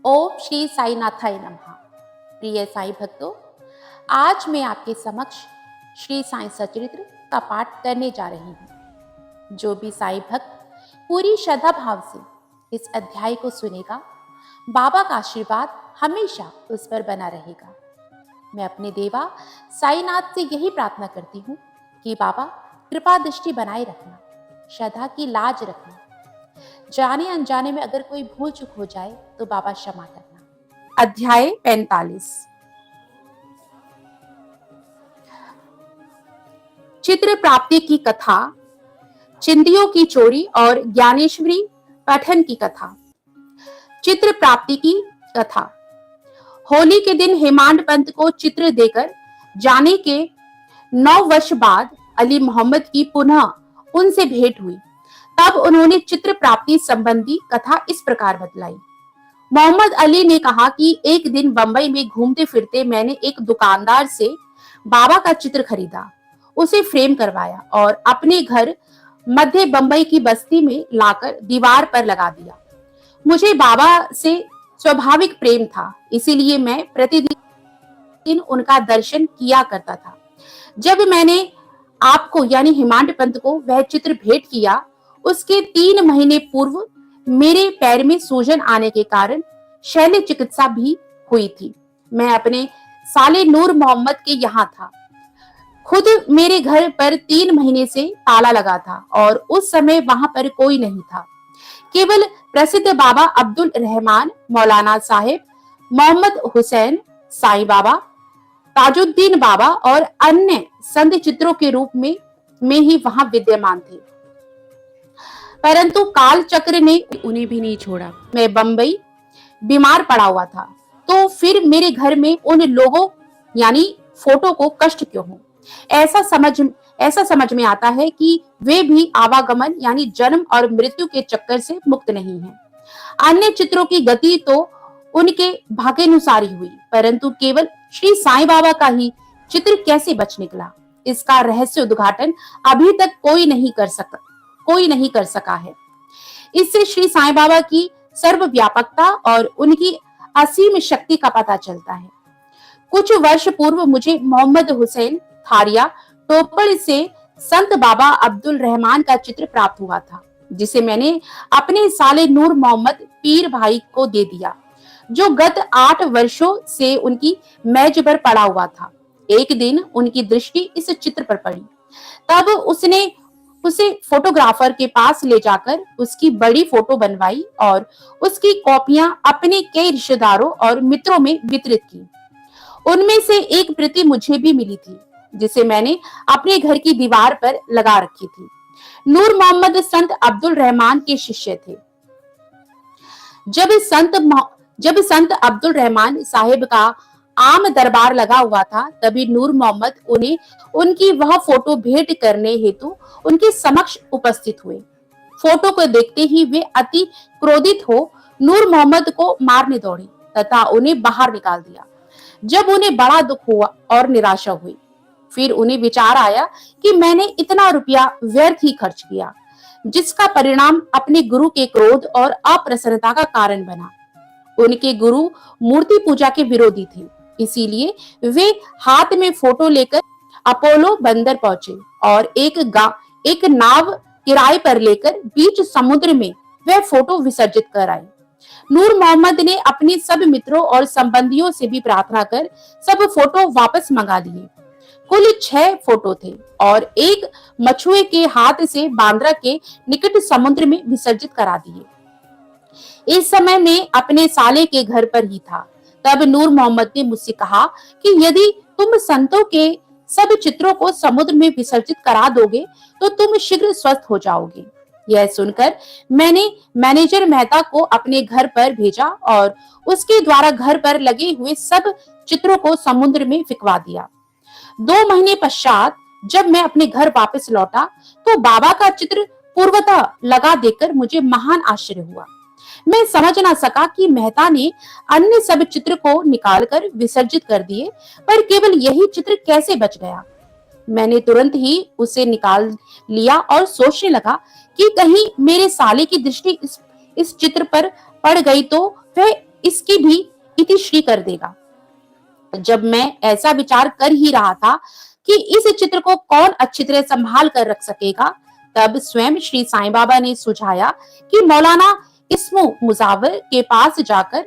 ओम श्री साई नाथाय नमः। प्रिय साई भक्तों, आज मैं आपके समक्ष श्री साई सचरित्र का पाठ करने जा रही हूँ। जो भी साई भक्त पूरी श्रद्धा भाव से इस अध्याय को सुनेगा, बाबा का आशीर्वाद हमेशा उस पर बना रहेगा। मैं अपने देवा साईनाथ से यही प्रार्थना करती हूँ कि बाबा कृपा दृष्टि बनाए रखना, श्रद्धा की लाज रखना। जाने अनजाने में अगर कोई भूल चूक हो जाए तो बाबा क्षमा करना। अध्याय 45। चित्र प्राप्ति की कथा, चिंदियों की चोरी और ज्ञानेश्वरी पठन की कथा। चित्र प्राप्ति की कथा। होली के दिन हेमांड पंत को चित्र देकर जाने के 9 वर्ष बाद अली मोहम्मद की पुनः उनसे भेंट हुई। तब उन्होंने चित्र प्राप्ति संबंधी कथा इस प्रकार बतलाई। मोहम्मद अली ने कहा कि एक दिन बंबई में घूमते फिरते मैंने एक दुकानदार से बाबा का चित्र खरीदा, उसे फ्रेम करवाया और अपने घर मध्य बंबई की बस्ती में लाकर दीवार पर लगा दिया। मुझे बाबा से स्वाभाविक प्रेम था, इसीलिए मैं प्रतिदिन उनका दर्शन किया करता था। जब मैंने आपको यानी हेमांड पंत को वह चित्र भेंट किया, उसके 3 महीने पूर्व मेरे पैर में सूजन आने के कारण शल्य चिकित्सा भी हुई थी। मैं अपने साले नूर मोहम्मद के यहाँ था। खुद मेरे घर पर 3 महीने से ताला लगा था और उस समय वहां पर कोई नहीं था। केवल प्रसिद्ध बाबा अब्दुल रहमान, मौलाना साहेब, मोहम्मद हुसैन, साईं बाबा, ताजुद्दीन बाबा और अन्य संत चित्रों के रूप में ही वहां विद्यमान थे। परंतु काल चक्र ने उन्हें भी नहीं छोड़ा। मैं बंबई बीमार पड़ा हुआ था, तो फिर मेरे घर में उन लोगों यानी फोटो को कष्ट क्यों हो? ऐसा समझ में आता है कि वे भी आवागमन यानी जन्म और मृत्यु के चक्कर से मुक्त नहीं हैं। अन्य चित्रों की गति तो उनके भाग्यानुसार ही हुई, परंतु केवल श्री साईं बाबा का ही चित्र कैसे बच निकला, इसका रहस्य उद्घाटन अभी तक कोई नहीं कर सका है। इससे श्री साईं बाबा की सर्वव्यापकता और उनकी असीम शक्ति का पता चलता है। कुछ वर्ष पूर्व मुझे मोहम्मद हुसैन थारिया टोपल से संत बाबा अब्दुल रहमान का चित्र प्राप्त हुआ था, जिसे मैंने अपने साले नूर मोहम्मद पीर भाई को दे दिया, जो गत 8 वर्षों से उनकी मेज पर पड़ा हुआ था। एक दिन उनकी दृष्टि इस चित्र पर पड़ी, तब उसने उसे फोटोग्राफर के पास ले जाकर उसकी बड़ी फोटो बनवाई और उसकी कॉपियां अपने कई रिश्तेदारों और मित्रों में वितरित की। उनमें से एक प्रति मुझे भी मिली थी, जिसे मैंने अपने घर की दीवार पर लगा रखी थी। नूर मोहम्मद संत अब्दुल रहमान के शिष्य थे। जब संत अब्दुल रहमान साहिब का आम दरबार लगा हुआ था, तभी नूर मोहम्मद उन्हें उनकी वह फोटो भेंट करने हेतु उनके समक्ष उपस्थित हुए। फोटो को देखते ही वे अति क्रोधित हो नूर मोहम्मद को मारने दौड़े तथा उन्हें बाहर निकाल दिया। जब उन्हें बड़ा दुख हुआ और निराशा हुई, फिर उन्हें विचार आया कि मैंने इतना रुपया व्यर्थ ही खर्च किया, जिसका परिणाम अपने गुरु के क्रोध और अप्रसन्नता का कारण बना। उनके गुरु मूर्ति पूजा के विरोधी थे, इसीलिए वे हाथ में फोटो लेकर अपोलो बंदर पहुंचे और एक नाव किराए पर लेकर बीच समुद्र में वह फोटो विसर्जित कर आए। नूर मोहम्मद ने अपने सब मित्रों और संबंधियों से भी प्रार्थना कर सब फोटो वापस मंगा लिए। कुल 6 फोटो थे और एक मछुए के हाथ से बांद्रा के निकट समुद्र में विसर्जित करा दिए। इस समय मैं अपने साले के घर पर ही था। तब नूर मोहम्मद ने मुझसे कहा कि यदि तुम संतों के सब चित्रों को समुद्र में विसर्जित करा दोगे तो तुम शीघ्र स्वस्थ हो जाओगे। यह सुनकर मैंने मैनेजर मेहता को अपने घर पर भेजा और उसके द्वारा घर पर लगे हुए सब चित्रों को समुद्र में फिकवा दिया। 2 महीने पश्चात जब मैं अपने घर वापस लौटा तो बाबा का चित्र पूर्वतः लगा देखकर मुझे महान आश्चर्य हुआ। मैं समझ ना सका कि मेहता ने अन्य सब चित्र को निकालकर विसर्जित कर दिए, पर केवल यही चित्र कैसे बच गया। मैंने तुरंत ही उसे निकाल लिया और सोचने लगा कि कहीं मेरे साले की दृष्टि इस चित्र पर पड़ गई तो वह इसकी भी इतिश्री कर देगा। जब मैं ऐसा विचार कर ही रहा था कि इस चित्र को कौन अच्छी तरह संभाल कर रख सकेगा, तब स्वयं श्री साईं बाबा ने सुझाया कि मौलाना इस्मो मुजावर के पास जाकर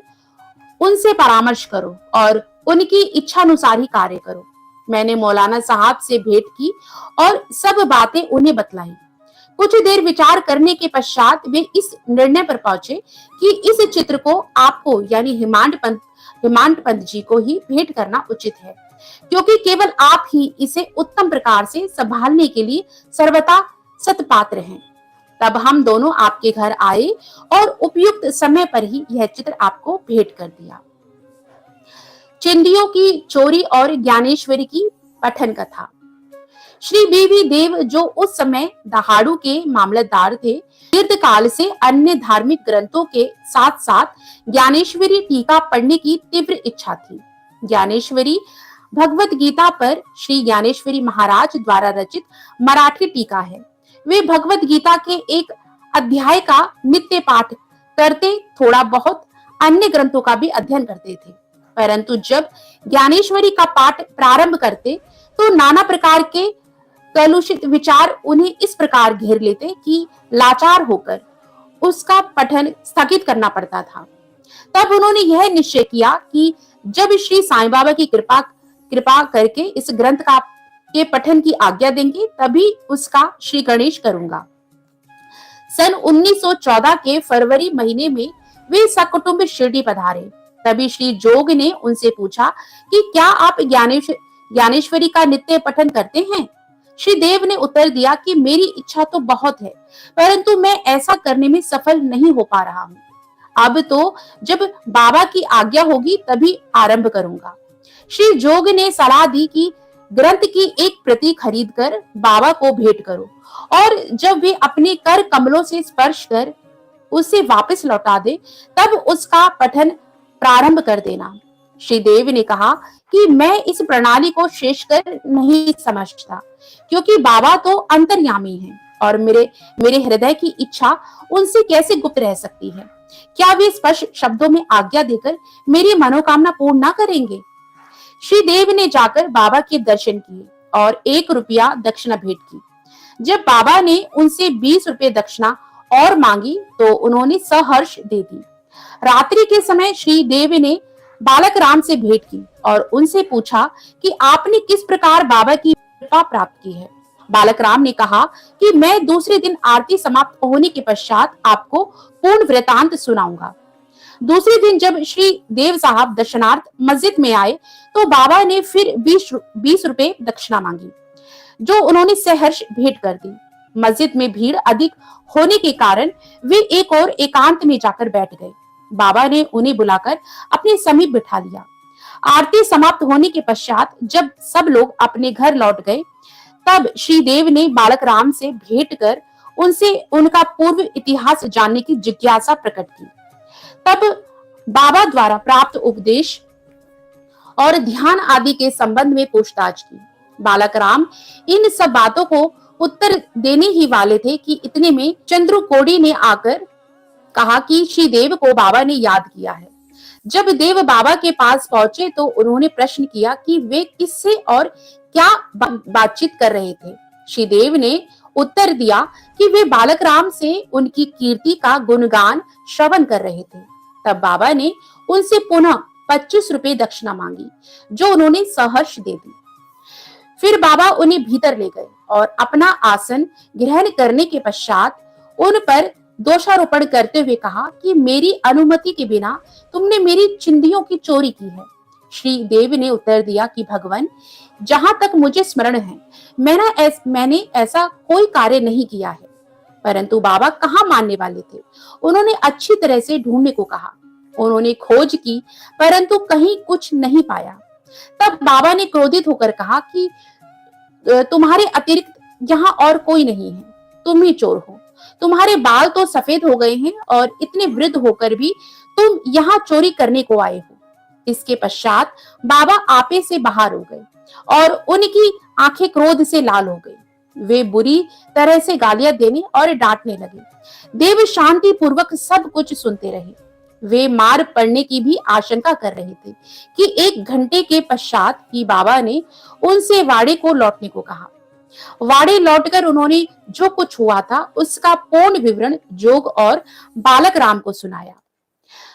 उनसे परामर्श करो और उनकी इच्छानुसार ही कार्य करो। मैंने मौलाना साहब से भेंट की और सब बातें उन्हें बतलाई। कुछ देर विचार करने के पश्चात वे इस निर्णय पर पहुंचे कि इस चित्र को आपको यानी हिमांत पंत जी को ही भेंट करना उचित है, क्योंकि केवल आप ही इसे उत्तम प्रकार से संभालने के लिए सर्वथा सत्पात्र हैं। तब हम दोनों आपके घर आए और उपयुक्त समय पर ही यह चित्र आपको भेंट कर दिया। चिंदियों की चोरी और ज्ञानेश्वरी की पठन कथा। श्री बीवी देव, जो उस समय दहाड़ू के मामलतदार थे, दीर्घ काल से अन्य धार्मिक ग्रंथों के साथ साथ ज्ञानेश्वरी टीका पढ़ने की तीव्र इच्छा थी। ज्ञानेश्वरी भगवत गीता पर श्री ज्ञानेश्वरी महाराज द्वारा रचित मराठी टीका है। वे भगवत गीता के एक अध्याय का नित्य पाठ करते, थोड़ा बहुत अन्य ग्रंथों का भी अध्ययन करते थे। परंतु जब ज्ञानेश्वरी का पाठ प्रारंभ करते तो नाना प्रकार के कलुषित विचार उन्हें इस प्रकार घेर लेते कि लाचार होकर उसका पठन स्थगित करना पड़ता था। तब उन्होंने यह निश्चय किया कि जब श्री साईं बाबा की कृपा करके इस ग्रंथ के पठन की आज्ञा देंगे, तभी उसका श्री गणेश करूंगा। सन 1914 के फरवरी महीने में वे सकुटुंब शिरडी पधारे। तभी श्री जोग ने उनसे पूछा कि क्या आप ज्ञानेश्वरी का नित्य पठन करते हैं? श्री देव ने उत्तर दिया कि मेरी इच्छा तो बहुत है, परंतु मैं ऐसा करने में सफल नहीं हो पा रहा हूँ। अब तो जब बाबा की आज्ञा होगी तभी आरंभ करूंगा। श्री जोग ने सलाह दी कि ग्रंथ की एक प्रति खरीदकर बाबा को भेंट करो और जब वे अपने कर कमलों से स्पर्श कर उसे वापस लौटा दे, तब उसका पठन प्रारंभ कर देना। श्री देव ने कहा कि मैं इस प्रणाली को श्रेष्ठकर नहीं समझता, क्योंकि बाबा तो अंतर्यामी हैं और मेरे हृदय की इच्छा उनसे कैसे गुप्त रह सकती है। क्या वे स्पष्ट शब्दों में आज्ञा देकर मेरी मनोकामना पूर्ण न करेंगे? श्री देव ने जाकर बाबा के दर्शन किए और 1 रुपया दक्षिणा भेंट की। जब बाबा ने उनसे 20 रुपये दक्षिणा और मांगी तो उन्होंने सहर्ष दे दी। रात्रि के समय श्री देव ने बालक राम से भेंट की और उनसे पूछा कि आपने किस प्रकार बाबा की कृपा प्राप्त की है। बालक राम ने कहा कि मैं दूसरे दिन आरती समाप्त होने के पश्चात आपको पूर्ण वृतांत सुनाऊंगा। दूसरे दिन जब श्री देव साहब दर्शनार्थ मस्जिद में आए तो बाबा ने फिर 20 रुपए दक्षिणा मांगी, जो उन्होंने सहर्ष भेंट कर दी। मस्जिद में भीड़ अधिक होने के कारण वे एक और एकांत में जाकर बैठ गए। बाबा ने उन्हें बुलाकर अपने समीप बिठा लिया। आरती समाप्त होने के पश्चात जब सब लोग अपने घर लौट गए, तब श्री देव ने बालक राम से भेंट कर उनसे उनका पूर्व इतिहास जानने की जिज्ञासा प्रकट की। तब बाबा द्वारा प्राप्त उपदेश और ध्यान आदि के संबंध में पूछताछ की। बालक राम इन सब बातों को उत्तर देने ही वाले थे कि इतने में चंद्रकोड़ी ने आकर कहा कि श्री देव को बाबा ने याद किया है। जब देव बाबा के पास पहुंचे तो उन्होंने प्रश्न किया कि वे किससे और क्या बातचीत कर रहे थे। श्री देव ने उत्तर दिया कि वे बालक राम से उनकी कीर्ति का गुणगान श्रवण कर रहे थे। तब बाबा ने उनसे पुनः 25 रुपए दक्षिणा मांगी, जो उन्होंने सहर्ष दे दी। फिर बाबा उन्हें भीतर ले गए और अपना आसन ग्रहण करने के पश्चात उन पर दोषारोपण करते हुए कहा कि मेरी अनुमति के बिना तुमने मेरी चिंदियों की चोरी की है। श्री देव ने उत्तर दिया कि भगवान, जहां तक मुझे स्मरण है मैंने ऐसा कोई कार्य नहीं किया है। परंतु बाबा कहाँ मानने वाले थे। उन्होंने अच्छी तरह से ढूंढने को कहा। उन्होंने खोज की परंतु कहीं कुछ नहीं पाया। तब बाबा ने क्रोधित होकर कहा कि तुम्हारे अतिरिक्त यहाँ और कोई नहीं है, तुम ही चोर हो। तुम्हारे बाल तो सफेद हो गए हैं और इतने वृद्ध होकर भी तुम यहाँ चोरी करने को आए हो। इसके पश्चात बाबा आपे से बाहर हो गए और उनकी आंखें क्रोध से लाल हो गई। वे बुरी तरह से गालियां देने और डांटने लगे। देव शांति पूर्वक सब कुछ सुनते रहे। वे मार पड़ने की भी आशंका कर रहे थे कि 1 घंटे के पश्चात ही बाबा ने उनसे वाड़े को लौटने को कहा। वाड़े लौटकर उन्होंने जो कुछ हुआ था उसका पूर्ण विवरण जोग और बालक राम को सुनाया।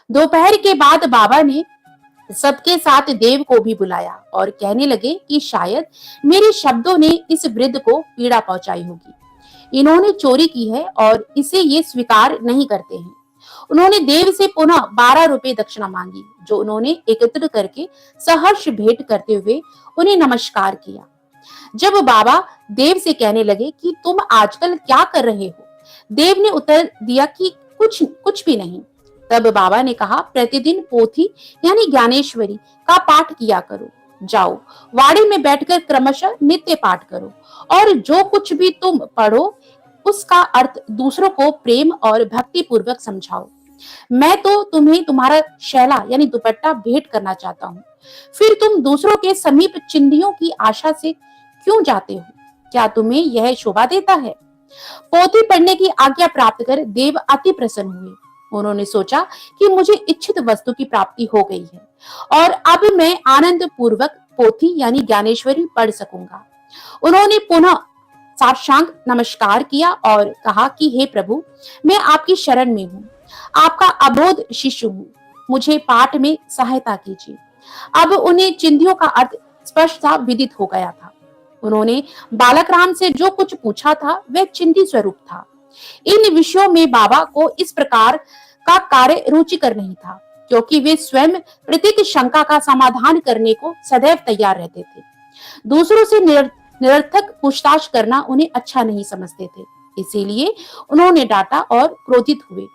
दोपहर के बाद बाबा ने सबके साथ देव को भी बुलाया और कहने लगे कि शायद मेरे शब्दों ने इस वृद्ध को पीड़ा पहुंचाई होगी। इन्होंने चोरी की है और इसे ये स्वीकार नहीं करते हैं। उन्होंने देव से पुनः 12 रुपए दक्षिणा मांगी, जो उन्होंने एकत्र करके सहर्ष भेंट करते हुए उन्हें नमस्कार किया। जब बाबा देव से कहने लगे कि तुम आजकल क्या कर रहे हो, देव ने उत्तर दिया कि कुछ कुछ भी नहीं। तब बाबा ने कहा, प्रतिदिन पोथी यानी ज्ञानेश्वरी का पाठ किया करो। जाओ वाड़े में बैठकर क्रमशः नित्य पाठ करो और जो कुछ भी तुम पढ़ो उसका अर्थ दूसरों को प्रेम और भक्ति पूर्वक समझाओ। मैं तो तुम्हें तुम्हारा शैला यानी दुपट्टा भेंट करना चाहता हूँ, फिर तुम दूसरों के समीप चिंधियों की आशा से क्यों जाते हो? क्या तुम्हें यह शोभा देता है? पोथी पढ़ने की आज्ञा प्राप्त कर देव अति प्रसन्न हुए। उन्होंने सोचा कि मुझे इच्छित वस्तु की प्राप्ति हो गई है और अब मैं आनंद पूर्वक पोथी यानी ज्ञानेश्वरी पढ़ सकूंगा। उन्होंने पुनः साष्टांग नमस्कार किया और कहा कि हे प्रभु, मैं आपकी शरण में हूँ, आपका अबोध शिष्य हूँ, मुझे पाठ में सहायता कीजिए। अब उन्हें चिंधियों का अर्थ स्पष्टता विदित हो गया था। उन्होंने बालक राम से जो कुछ पूछा था वह चिंधी स्वरूप था। इन विषयों में बाबा को इस प्रकार का कार्य रुचिकर नहीं था, क्योंकि वे स्वयं प्रत्येक शंका का समाधान करने को सदैव तैयार रहते थे। दूसरों से निरर्थक पूछताछ करना उन्हें अच्छा नहीं समझते थे, इसीलिए उन्होंने डांटा और क्रोधित हुए।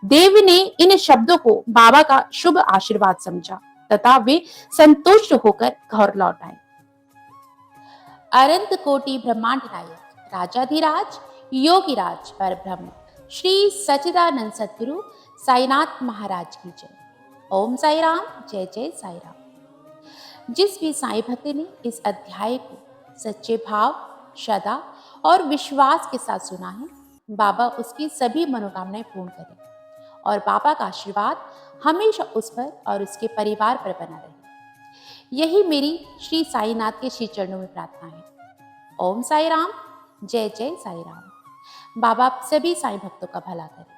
देव ने इन शब्दों को बाबा का शुभ आशीर्वाद समझा तथा वे संतुष्ट होकर घर लौट आए। अनंत कोटि ब्रह्मांड नायक राजाधिराज योगीराज परब्रह्म श्री सच्चिदानंद सद्गुरु साईनाथ महाराज की जय। ओम साई राम, जय जय साई राम। जिस भी साईं भक्त ने इस अध्याय को सच्चे भाव, श्रद्धा और विश्वास के साथ सुना है, बाबा उसकी सभी मनोकामनाएं पूर्ण करें और बाबा का आशीर्वाद हमेशा उस पर और उसके परिवार पर बना रहे। यही मेरी श्री साईनाथ के श्री चरणों में प्रार्थना है। ओम साई राम, जय जय साई राम। बाबा आप सभी साईं भक्तों का भला करें।